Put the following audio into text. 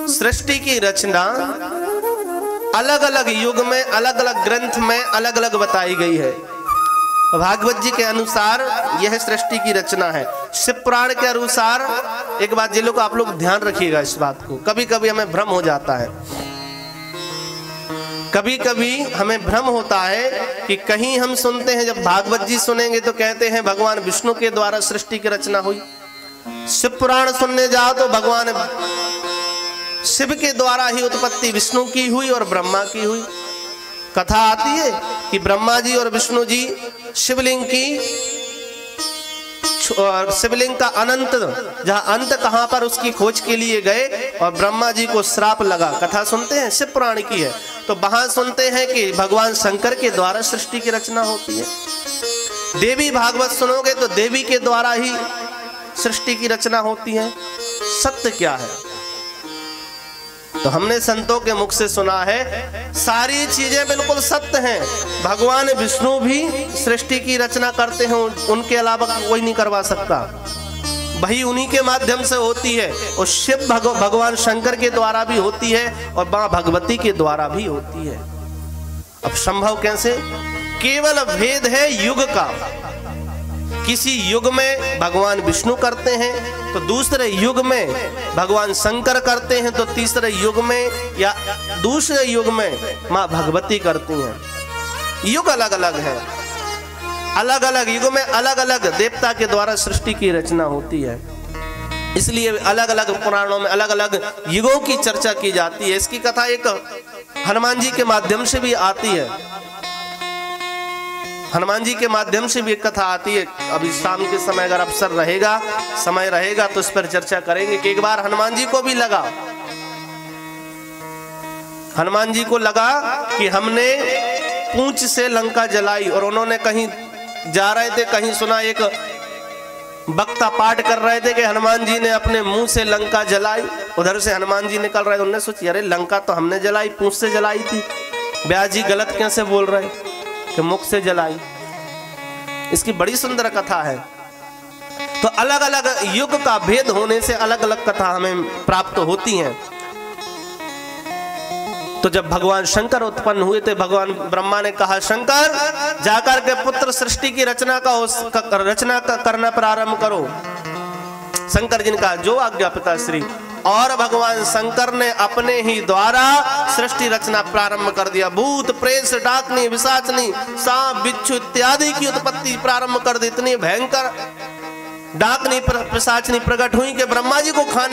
सृष्टि की रचना अलग अलग युग में अलग अलग ग्रंथ में अलग अलग बताई गई है। भागवत जी के अनुसार यह सृष्टि की रचना है। शिव पुराण के अनुसार एक बात ये लोग आप लोग ध्यान रखिएगा इस बात को, कभी कभी हमें भ्रम हो जाता है, कभी कभी हमें भ्रम होता है कि कहीं हम सुनते हैं, जब भागवत जी सुनेंगे तो कहते हैं भगवान विष्णु के द्वारा सृष्टि की रचना हुई। शिव पुराण सुनने जाओ तो भगवान शिव के द्वारा ही उत्पत्ति विष्णु की हुई और ब्रह्मा की हुई। कथा आती है कि ब्रह्मा जी और विष्णु जी शिवलिंग का अनंत, जहां अंत कहां पर उसकी खोज के लिए गए और ब्रह्मा जी को श्राप लगा। कथा सुनते हैं, शिव पुराण की है। तो वहां सुनते हैं कि भगवान शंकर के द्वारा सृष्टि की रचना होती है। देवी भागवत सुनोगे तो देवी के द्वारा ही सृष्टि की रचना होती है। सत्य क्या है? तो हमने संतों के मुख से सुना है सारी चीजें बिल्कुल सत्य हैं। भगवान विष्णु भी सृष्टि की रचना करते हैं, उनके अलावा कोई नहीं करवा सकता, वही उन्हीं के माध्यम से होती है। और शिव भगवान शंकर के द्वारा भी होती है और मां भगवती के द्वारा भी होती है। अब संभव कैसे? केवल भेद है युग का। किसी युग में भगवान विष्णु करते हैं तो दूसरे युग में भगवान शंकर करते हैं, तो तीसरे युग में या दूसरे युग में मां भगवती करती हैं। युग अलग अलग है, अलग अलग युग में अलग अलग देवता के द्वारा सृष्टि की रचना होती है। इसलिए अलग अलग पुराणों में अलग अलग युगों की चर्चा की जाती है। इसकी कथा एक हनुमान जी के माध्यम से भी आती है। हनुमान जी के माध्यम से भी एक कथा आती है। अभी शाम के समय अगर अवसर रहेगा, समय रहेगा तो इस पर चर्चा करेंगे कि एक बार हनुमान जी को भी लगा, हनुमान जी को लगा कि हमने पूंछ से लंका जलाई, और उन्होंने कहीं जा रहे थे, कहीं सुना एक वक्ता पाठ कर रहे थे कि हनुमान जी ने अपने मुंह से लंका जलाई। उधर से हनुमान जी निकल रहे, उन्होंने सोची अरे लंका तो हमने जलाई, पूंछ से जलाई थी, ब्यास जी गलत कैसे बोल रहे कि मुख से जलाई। इसकी बड़ी सुंदर कथा है। तो अलग अलग युग का भेद होने से अलग अलग कथा हमें प्राप्त होती हैं। तो जब भगवान शंकर उत्पन्न हुए थे, भगवान ब्रह्मा ने कहा शंकर जाकर के पुत्र सृष्टि की रचना करना प्रारंभ करो। शंकर जी ने कहा जो आज्ञा पिताश्री। और भगवान शंकर ने अपने ही द्वारा सृष्टि रचना प्रारंभ कर दिया। भूत प्रेत डाकनी पिशाचनी सांप बिच्छू इत्यादि की उत्पत्ति प्रारंभ कर दी। इतनी भयंकर डाकनी पिशाचनी प्रकट हुई कि ब्रह्मा जी को खाने